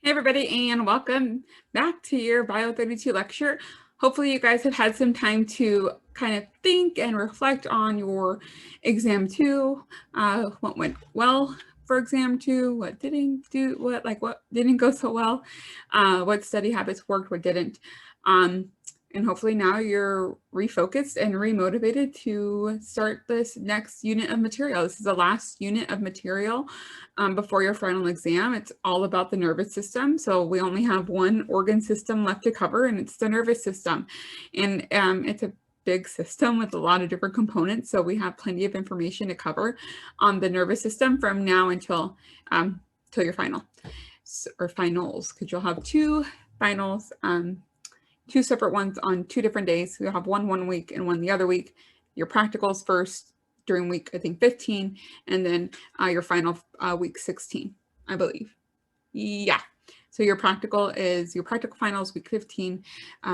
Hey everybody, and welcome back to your Bio 32 lecture. Hopefully you guys have had some time to kind of think and reflect on your exam 2, what went well for exam 2, what didn't go so well, what study habits worked, what didn't. And hopefully now you're refocused and remotivated to start this next unit of material. This is the last unit of material before your final exam. It's all about the nervous system. So we only have one organ system left to cover, and it's the nervous system. And it's a big system with a lot of different components. So we have plenty of information to cover on the nervous system from now until your final or finals, because you'll have two finals, two separate ones on 2 different days. You'll have one week and one the other week. Your practicals first during week, I think 15, and then your final week 16, I believe. Yeah. So your practical final is week 15.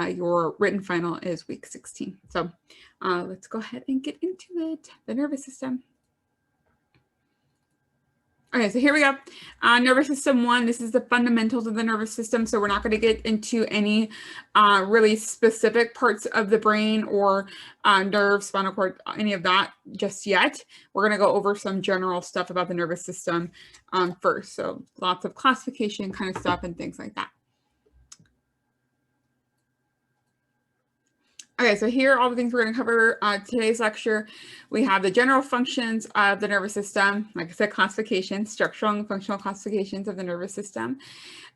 Your written final is week 16. So let's go ahead and get into it. The nervous system. Okay, so here we go. Nervous system 1, this is the fundamentals of the nervous system. So we're not going to get into any really specific parts of the brain or nerve, spinal cord, any of that just yet. We're going to go over some general stuff about the nervous system first. So lots of classification kind of stuff and things like that. Okay, so here are all the things we're going to cover today's lecture. We have the general functions of the nervous system, like I said, classifications, structural and functional classifications of the nervous system.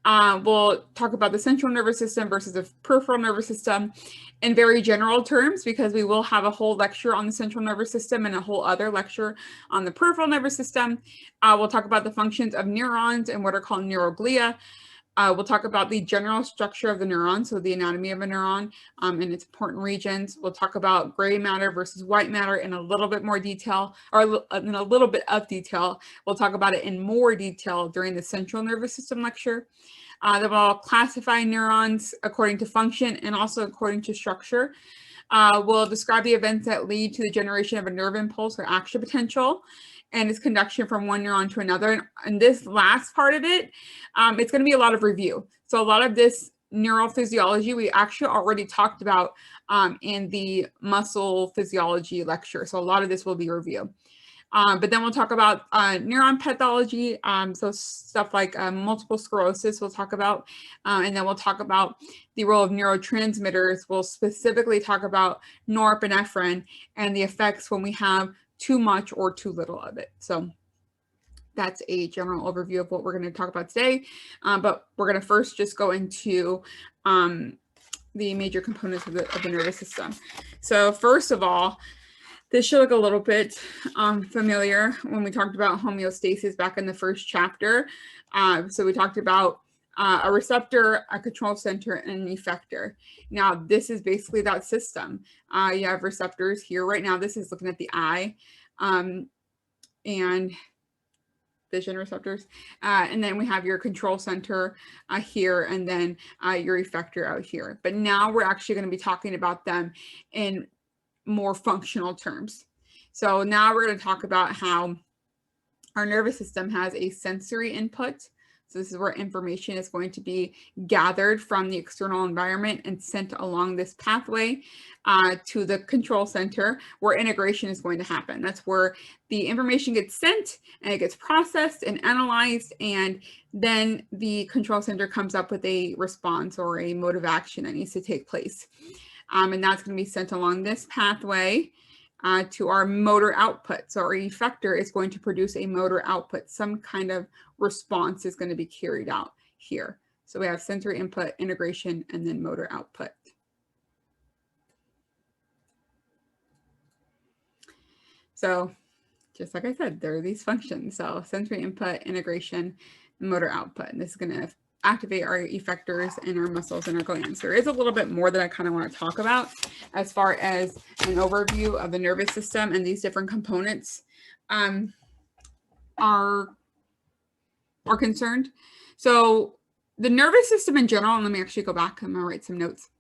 We'll talk about the central nervous system versus the peripheral nervous system in very general terms, because we will have a whole lecture on the central nervous system and a whole other lecture on the peripheral nervous system. We'll talk about the functions of neurons and what are called neuroglia. We'll talk about the general structure of the neuron, so the anatomy of a neuron and its important regions. We'll talk about gray matter versus white matter in a little bit more detail, or in a little bit of detail. We'll talk about it in more detail during the central nervous system lecture. Then we'll classify neurons according to function and also according to structure. We'll describe the events that lead to the generation of a nerve impulse or action potential and its conduction from one neuron to another. And this last part of it, it's going to be a lot of review. So a lot of this neural physiology we actually already talked about in the muscle physiology lecture. So a lot of this will be review. But then we'll talk about neuron pathology, so stuff like multiple sclerosis we'll talk about, and then we'll talk about the role of neurotransmitters. We'll specifically talk about norepinephrine and the effects when we have too much or too little of it. So that's a general overview of what we're going to talk about today, but we're going to first just go into the major components of the nervous system. So first of all, this should look a little bit familiar when we talked about homeostasis back in the first chapter. So we talked about a receptor, a control center, and an effector. Now, this is basically that system. You have receptors here. Right now, this is looking at the eye and vision receptors. And then we have your control center here, and then your effector out here. But now we're actually going to be talking about them in more functional terms. So now we're going to talk about how our nervous system has a sensory input. So this is where information is going to be gathered from the external environment and sent along this pathway to the control center, where integration is going to happen. That's where the information gets sent and it gets processed and analyzed, and then the control center comes up with a response or a mode of action that needs to take place. And that's going to be sent along this pathway to our motor output. So our effector is going to produce a motor output. Some kind of response is going to be carried out here. So we have sensory input, integration, and then motor output. So just like I said, there are these functions. So sensory input, integration, motor output. And this is going to activate our effectors and our muscles and our glands. There is a little bit more that I kind of want to talk about as far as an overview of the nervous system and these different components are concerned. So the nervous system in general, and let me actually go back, I'm gonna write some notes.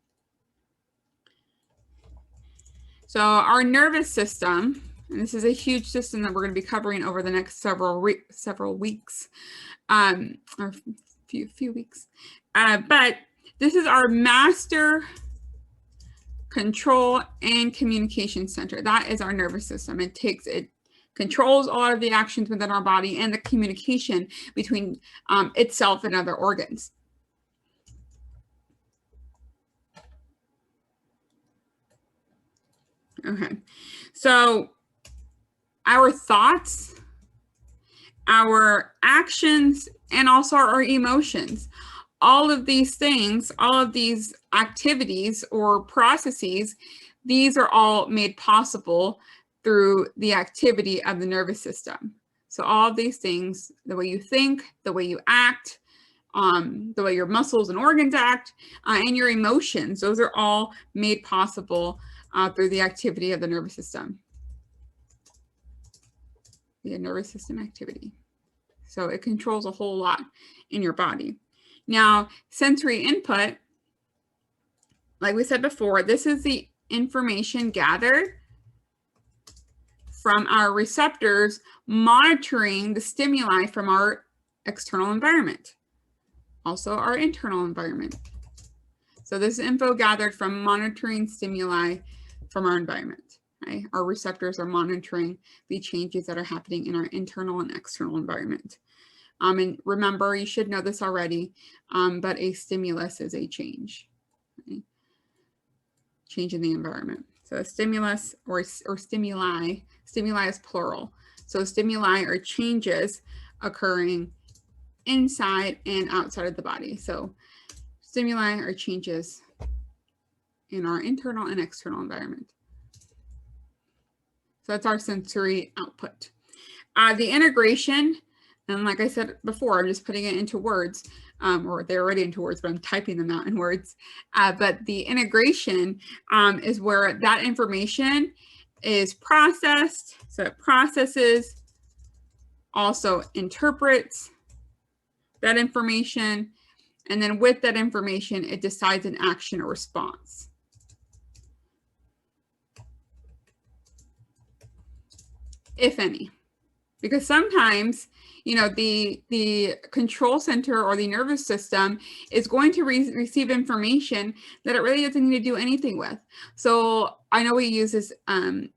So our nervous system, and this is a huge system that we're going to be covering over the next several weeks, or few weeks. But this is our master control and communication center. That is our nervous system. It controls a lot of the actions within our body and the communication between itself and other organs. Okay, so our thoughts, our actions, and also our emotions, all of these things, all of these activities or processes, these are all made possible through the activity of the nervous system. So all of these things, the way you think, the way you act, the way your muscles and organs act, and your emotions, those are all made possible through the activity of the nervous system. The nervous system activity. So it controls a whole lot in your body. Now, sensory input, like we said before, this is the information gathered from our receptors monitoring the stimuli from our external environment, also our internal environment. So this is info gathered from monitoring stimuli from our environment. Right? Our receptors are monitoring the changes that are happening in our internal and external environment. And remember, you should know this already, but a stimulus is a change. Right? Change in the environment. So a stimulus or stimuli is plural. So stimuli are changes occurring inside and outside of the body. So stimuli are changes in our internal and external environment. So that's our sensory output. The integration, and like I said before, I'm just putting it into words, or they're already into words, but I'm typing them out in words. But the integration is where that information is processed. So it processes, also interprets that information, and then with that information, it decides an action or response. If any. Because sometimes, you know, the control center or the nervous system is going to receive information that it really doesn't need to do anything with. So I know we use this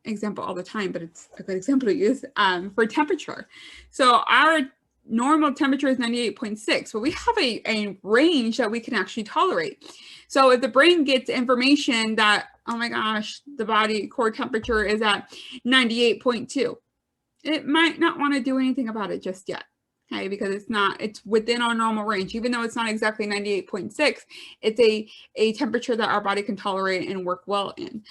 example all the time, but it's a good example to use for temperature. So our normal temperature is 98.6, but we have a range that we can actually tolerate. So if the brain gets information that, oh my gosh, the body core temperature is at 98.2, it might not want to do anything about it just yet, okay? Because it's within our normal range. Even though it's not exactly 98.6, it's a temperature that our body can tolerate and work well in.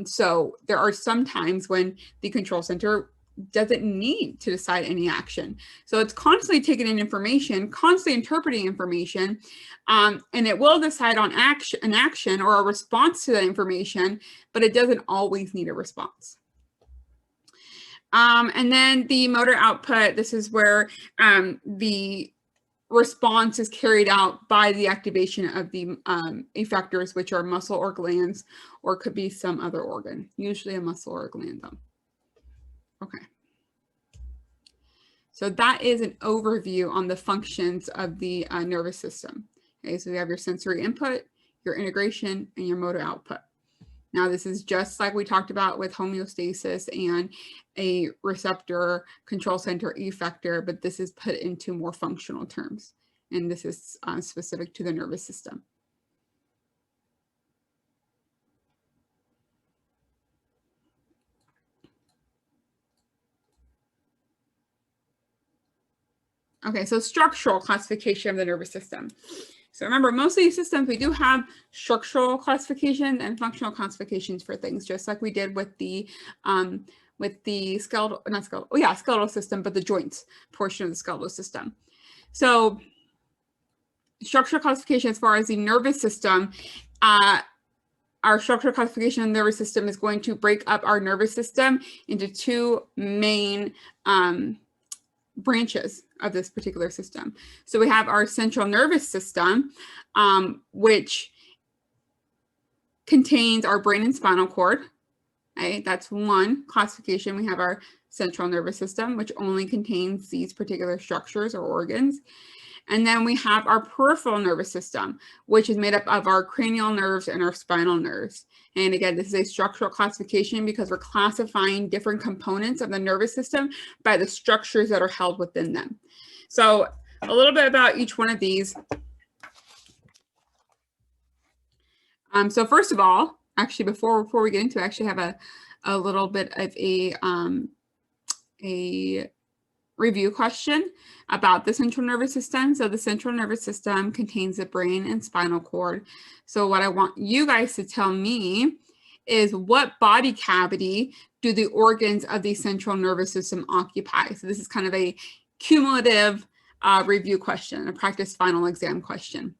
So there are some times when the control center doesn't need to decide any action. So it's constantly taking in information, constantly interpreting information, and it will decide on an action or a response to that information, but it doesn't always need a response. And then the motor output, this is where the response is carried out by the activation of the effectors, which are muscle or glands, or could be some other organ, usually a muscle or a gland though. Okay. So that is an overview on the functions of the nervous system. Okay, so we have your sensory input, your integration, and your motor output. Now, this is just like we talked about with homeostasis and a receptor, control center, effector, but this is put into more functional terms. And this is specific to the nervous system. Okay, so structural classification of the nervous system. So remember, most of these systems, we do have structural classification and functional classifications for things, just like we did with the skeletal system, but the joints portion of the skeletal system. So structural classification as far as the nervous system, our structural classification of the nervous system is going to break up our nervous system into two main branches of this particular system. So we have our central nervous system, which contains our brain and spinal cord. Right? That's one classification. We have our central nervous system, which only contains these particular structures or organs. And then we have our peripheral nervous system, which is made up of our cranial nerves and our spinal nerves. And again, this is a structural classification because we're classifying different components of the nervous system by the structures that are held within them. So a little bit about each one of these. So first of all, actually, before we get into it, I actually have a little bit of a review question about the central nervous system. So the central nervous system contains the brain and spinal cord. So what I want you guys to tell me is what body cavity do the organs of the central nervous system occupy? So this is kind of a cumulative review question, a practice final exam question.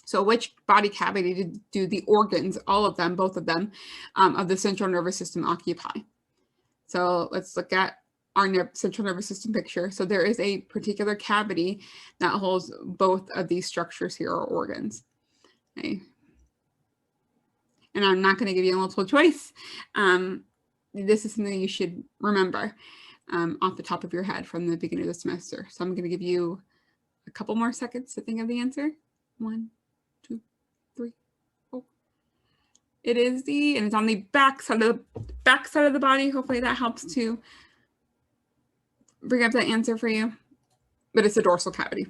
So which body cavity do the organs, all of them, both of them, of the central nervous system occupy? So let's look at our central nervous system picture. So there is a particular cavity that holds both of these structures here, or organs. Okay. And I'm not going to give you a multiple choice. This is something you should remember off the top of your head from the beginning of the semester. So I'm going to give you a couple more seconds to think of the answer. 1, 2, 3, 4. It is and it's on the back side of the body. Hopefully that helps to bring up that answer for you. But it's the dorsal cavity.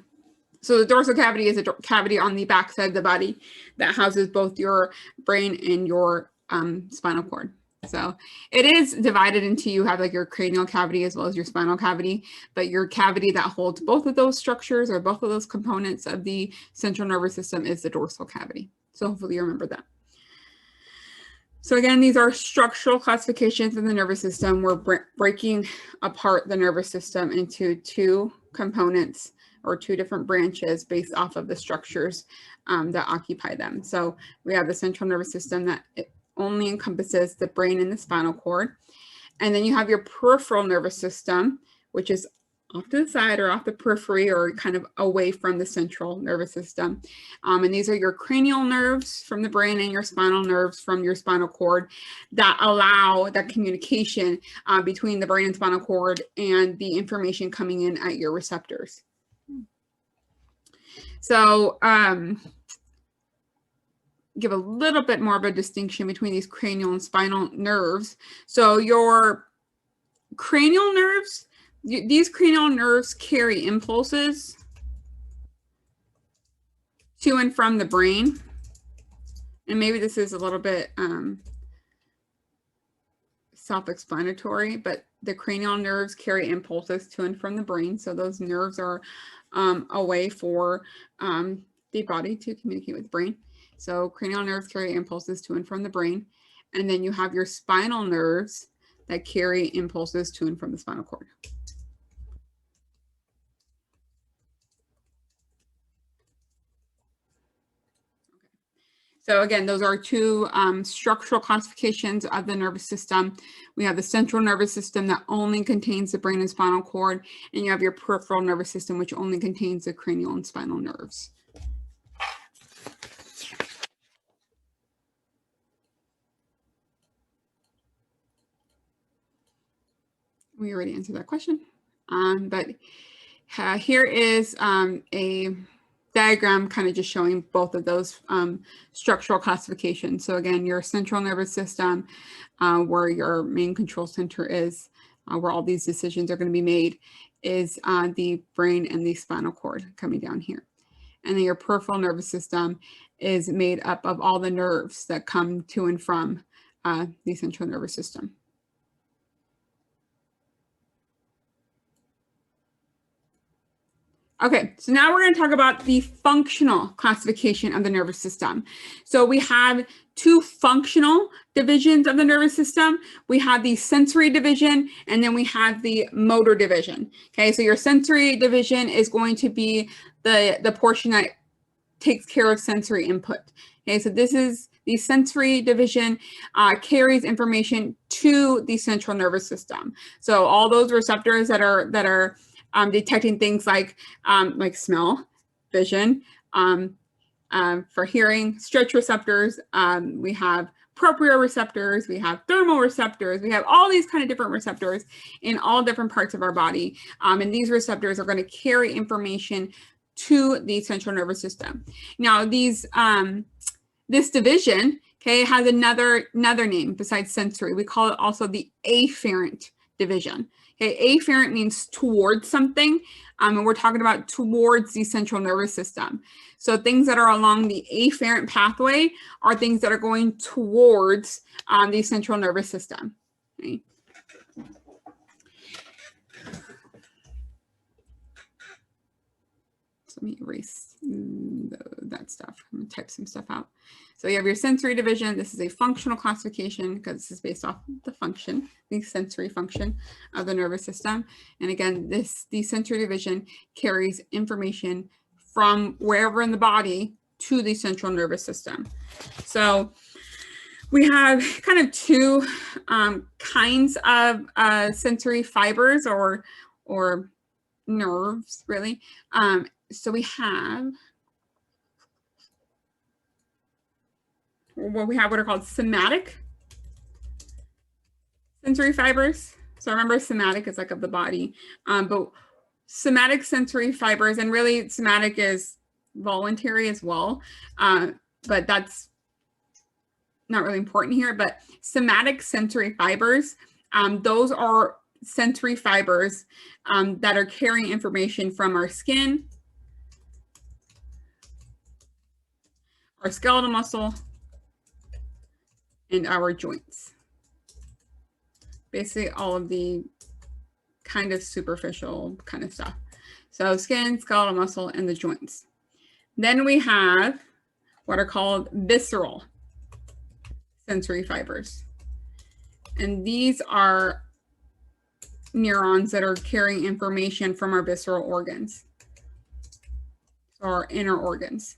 So the dorsal cavity is a cavity on the back side of the body that houses both your brain and your spinal cord. So it is divided into, you have like your cranial cavity as well as your spinal cavity, but your cavity that holds both of those structures or both of those components of the central nervous system is the dorsal cavity. So hopefully you remember that. So again, these are structural classifications in the nervous system. We're breaking apart the nervous system into two components or two different branches based off of the structures that occupy them. So we have the central nervous system that only encompasses the brain and the spinal cord. And then you have your peripheral nervous system, which is off to the side or off the periphery or kind of away from the central nervous system. And these are your cranial nerves from the brain and your spinal nerves from your spinal cord that allow that communication between the brain and spinal cord and the information coming in at your receptors. So give a little bit more of a distinction between these cranial and spinal nerves. So your cranial nerves, these cranial nerves carry impulses to and from the brain. And maybe this is a little bit self-explanatory, but the cranial nerves carry impulses to and from the brain. So those nerves are a way for the body to communicate with the brain. So cranial nerves carry impulses to and from the brain. And then you have your spinal nerves that carry impulses to and from the spinal cord. So again, those are two structural classifications of the nervous system. We have the central nervous system that only contains the brain and spinal cord, and you have your peripheral nervous system, which only contains the cranial and spinal nerves. We already answered that question, but here is a diagram kind of just showing both of those structural classifications. So again, your central nervous system, where your main control center is, where all these decisions are going to be made, is the brain and the spinal cord coming down here. And then your peripheral nervous system is made up of all the nerves that come to and from the central nervous system. Okay, so now we're going to talk about the functional classification of the nervous system. So we have two functional divisions of the nervous system. We have the sensory division, and then we have the motor division. Okay, so your sensory division is going to be the portion that takes care of sensory input. Okay, so this is the sensory division carries information to the central nervous system. So all those receptors that are detecting things like smell, vision, for hearing, stretch receptors. We have proprioceptors, we have thermal receptors, we have all these kind of different receptors in all different parts of our body. And these receptors are going to carry information to the central nervous system. Now, these this division, okay, has another name besides sensory. We call it also the afferent division. Okay, afferent means towards something, and we're talking about towards the central nervous system. So things that are along the afferent pathway are things that are going towards the central nervous system. Okay. So let me erase that stuff. I'm going to type some stuff out. So you have your sensory division. This is a functional classification because this is based off the function, the sensory function of the nervous system. And again, the sensory division carries information from wherever in the body to the central nervous system. So we have kind of two kinds of sensory fibers or nerves, really. So we have what are called somatic sensory fibers. So remember, somatic is like of the body, but somatic sensory fibers, and really somatic is voluntary as well, but that's not really important here. But somatic sensory fibers, those are sensory fibers that are carrying information from our skin, our skeletal muscle, and our joints. Basically all of the kind of superficial kind of stuff. So skin, skeletal muscle, and the joints. Then we have what are called visceral sensory fibers. And these are neurons that are carrying information from our visceral organs, or inner organs.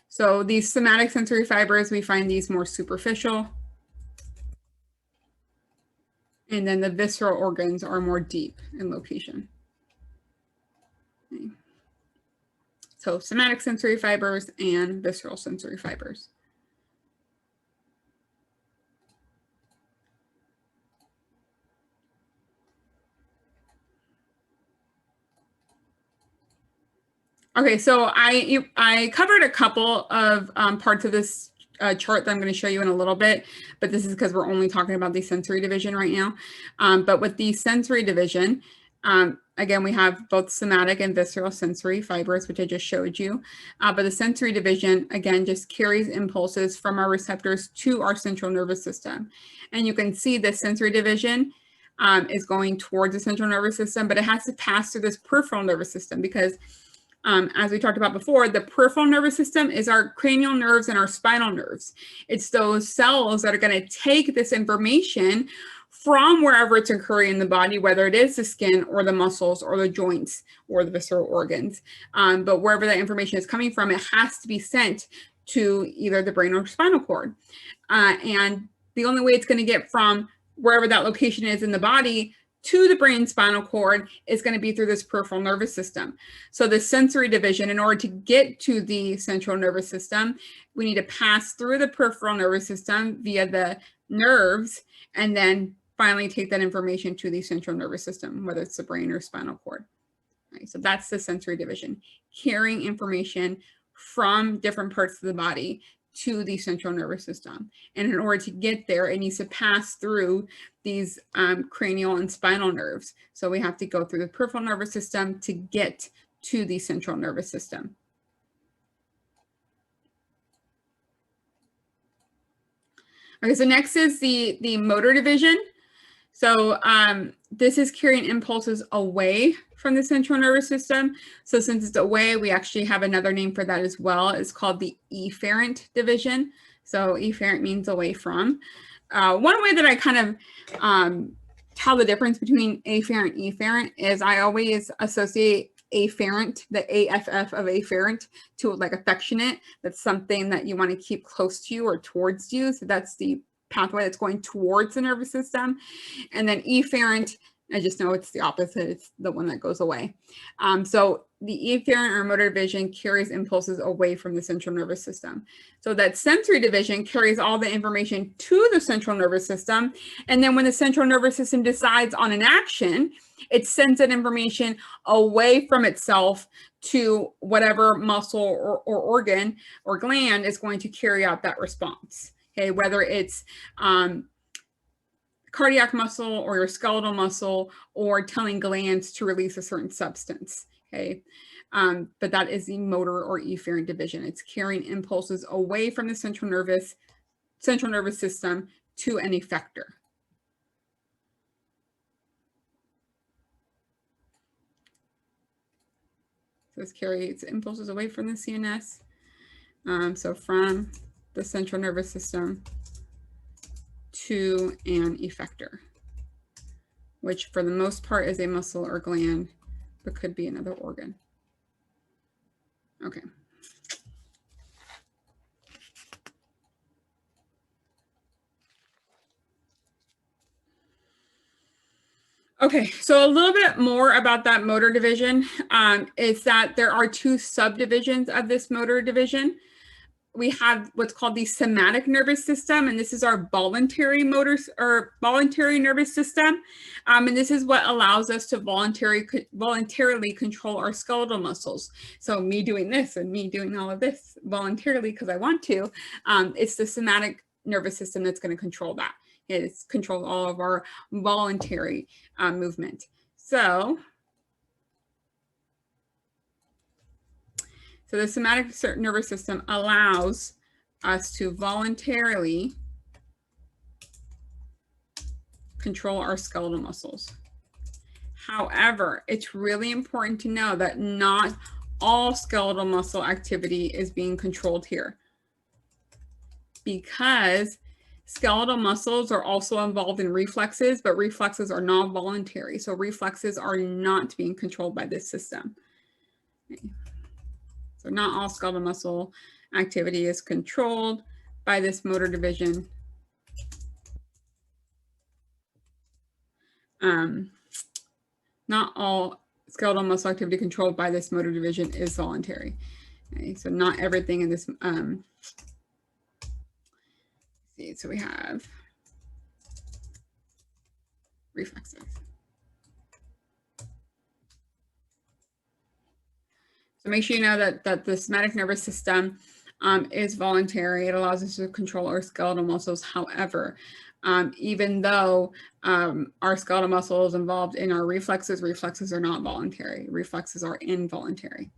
So these somatic sensory fibers, we find these more superficial. And then the visceral organs are more deep in location. Okay. So somatic sensory fibers and visceral sensory fibers. Okay, so I covered a couple of parts of this chart that I'm going to show you in a little bit, but this is because we're only talking about the sensory division right now. But with the sensory division, again, we have both somatic and visceral sensory fibers, which I just showed you. But the sensory division, again, just carries impulses from our receptors to our central nervous system. And you can see the sensory division is going towards the central nervous system, but it has to pass through this peripheral nervous system because as we talked about before, the peripheral nervous system is our cranial nerves and our spinal nerves. It's those cells that are going to take this information from wherever it's occurring in the body, whether it is the skin or the muscles or the joints or the visceral organs. But wherever that information is coming from, it has to be sent to either the brain or spinal cord. And the only way it's going to get from wherever that location is in the body to the brain spinal cord is going to be through this peripheral nervous system. So the sensory division, in order to get to the central nervous system, we need to pass through the peripheral nervous system via the nerves, and then finally take that information to the central nervous system, whether it's the brain or spinal cord. Right, so that's the sensory division, carrying information from different parts of the body to the central nervous system. And in order to get there, it needs to pass through these cranial and spinal nerves. So we have to go through the peripheral nervous system to get to the central nervous system. Okay, so next is the motor division. So this is carrying impulses away from the central nervous system. So since it's away, we actually have another name for that as well. It's called the efferent division. So efferent means away from. One way that I kind of tell the difference between afferent and efferent is I always associate afferent, the AFF of afferent, to like affectionate. That's something that you want to keep close to you or towards you. So that's the pathway that's going towards the nervous system. And then efferent, I just know it's the opposite. It's the one that goes away. So the efferent or motor division carries impulses away from the central nervous system. So that sensory division carries all the information to the central nervous system. And then when the central nervous system decides on an action, it sends that information away from itself to whatever muscle or organ or gland is going to carry out that response. Okay, whether it's cardiac muscle or your skeletal muscle or telling glands to release a certain substance. Okay, but that is the motor or efferent division. It's carrying impulses away from the central nervous system to an effector. So this carries impulses away from the CNS. So from the central nervous system to an effector, which for the most part is a muscle or gland, but could be another organ. Okay. Okay, so a little bit more about that motor division is that there are two subdivisions of this motor division. We have what's called the somatic nervous system, and this is our voluntary nervous system. And this is what allows us to voluntarily control our skeletal muscles. So me doing this and me doing all of this voluntarily because I want to, it's the somatic nervous system that's going to control that. It controls all of our voluntary movement. So the somatic nervous system allows us to voluntarily control our skeletal muscles. However, it's really important to know that not all skeletal muscle activity is being controlled here, because skeletal muscles are also involved in reflexes, but reflexes are not voluntary. So reflexes are not being controlled by this system. Okay. So not all skeletal muscle activity is controlled by this motor division. Not all skeletal muscle activity controlled by this motor division is voluntary. Okay, so not everything in this, see, so we have reflexes. So make sure you know that the somatic nervous system is voluntary. It allows us to control our skeletal muscles. However, even though our skeletal muscle is involved in our reflexes, reflexes are not voluntary. Reflexes are involuntary.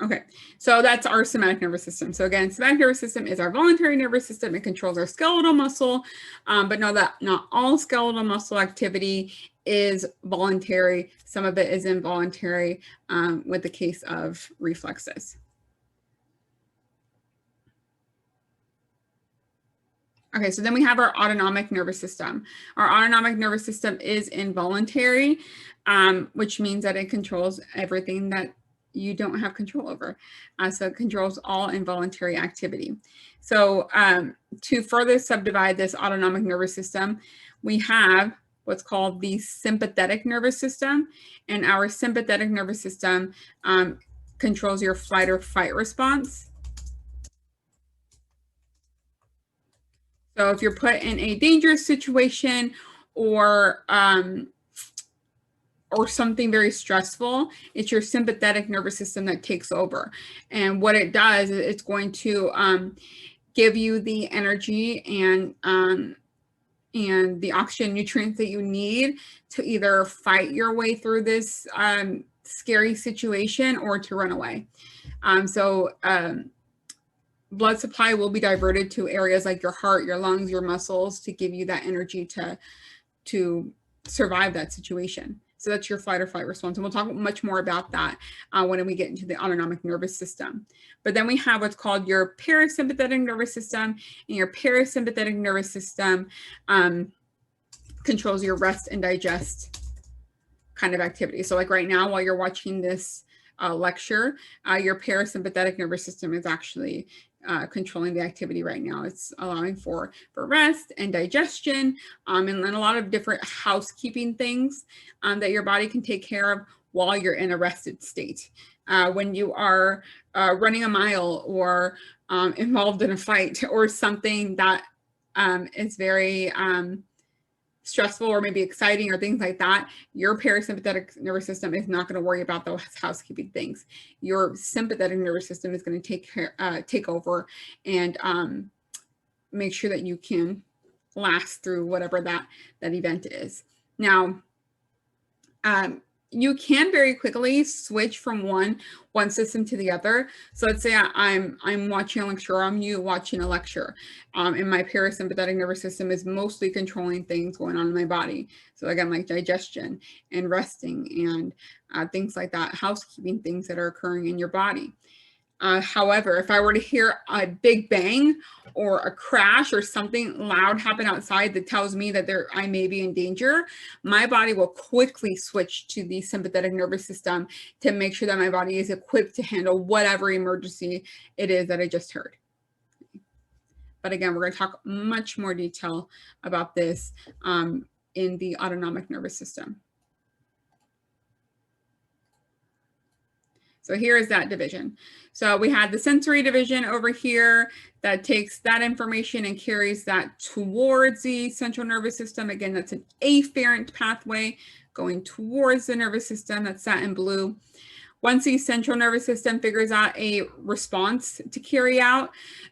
Okay, so that's our somatic nervous system. So again, somatic nervous system is our voluntary nervous system. It controls our skeletal muscle, but know that not all skeletal muscle activity is voluntary. Some of it is involuntary with the case of reflexes. Okay, so then we have our autonomic nervous system. Our autonomic nervous system is involuntary, which means that it controls everything that you don't have control over. So it controls all involuntary activity. So to further subdivide this autonomic nervous system, we have what's called the sympathetic nervous system. And our sympathetic nervous system controls your flight or fight response. So if you're put in a dangerous situation or something very stressful, it's your sympathetic nervous system that takes over. And what it does is it's going to give you the energy and the oxygen nutrients that you need to either fight your way through this scary situation or to run away. Blood supply will be diverted to areas like your heart, your lungs, your muscles to give you that energy to survive that situation. So that's your flight or fight response. And we'll talk much more about that when we get into the autonomic nervous system. But then we have what's called your parasympathetic nervous system. And your parasympathetic nervous system controls your rest and digest kind of activity. So like right now, while you're watching this lecture, your parasympathetic nervous system is actually controlling the activity right now. It's allowing for rest and digestion and a lot of different housekeeping things that your body can take care of while you're in a rested state. when you are running a mile or involved in a fight or something that is very stressful or maybe exciting or things like that, your parasympathetic nervous system is not going to worry about those housekeeping things. Your sympathetic nervous system is going to take over and make sure that you can last through whatever that event is. Now, you can very quickly switch from one system to the other. So let's say I'm watching a lecture, or I'm watching a lecture, and my parasympathetic nervous system is mostly controlling things going on in my body. So again, like digestion and resting and things like that, housekeeping things that are occurring in your body. However, if I were to hear a big bang or a crash or something loud happen outside that tells me that I may be in danger, my body will quickly switch to the sympathetic nervous system to make sure that my body is equipped to handle whatever emergency it is that I just heard. But again, we're going to talk much more detail about this in the autonomic nervous system. So here is that division. So we had the sensory division over here that takes that information and carries that towards the central nervous system. Again, that's an afferent pathway going towards the nervous system. That's that in blue. Once the central nervous system figures out a response to carry out,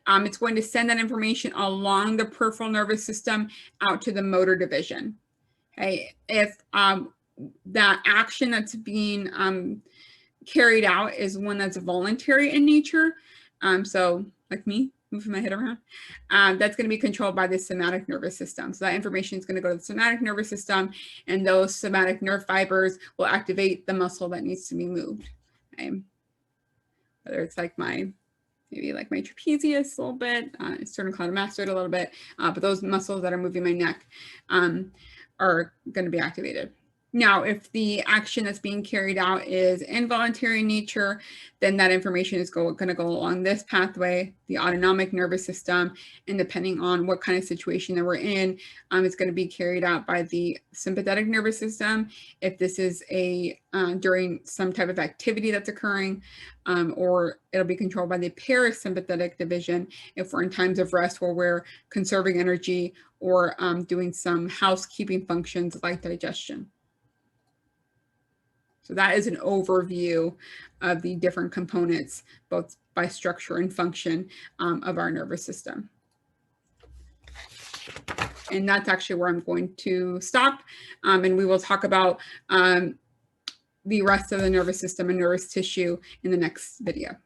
it's going to send that information along the peripheral nervous system out to the motor division. Okay, if that action that's being carried out is one that's voluntary in nature, so like me moving my head around, that's going to be controlled by the somatic nervous system. So that information is going to go to the somatic nervous system, and those somatic nerve fibers will activate the muscle that needs to be moved. Okay? Whether it's like maybe like my trapezius a little bit, sternocleidomastoid a little bit, but those muscles that are moving my neck are going to be activated. Now, if the action that's being carried out is involuntary in nature, then that information is going to go along this pathway, the autonomic nervous system, and depending on what kind of situation that we're in, it's going to be carried out by the sympathetic nervous system. If this is during some type of activity that's occurring, or it'll be controlled by the parasympathetic division if we're in times of rest where we're conserving energy or doing some housekeeping functions like digestion. So that is an overview of the different components, both by structure and function, of our nervous system. And that's actually where I'm going to stop. And we will talk about the rest of the nervous system and nervous tissue in the next video.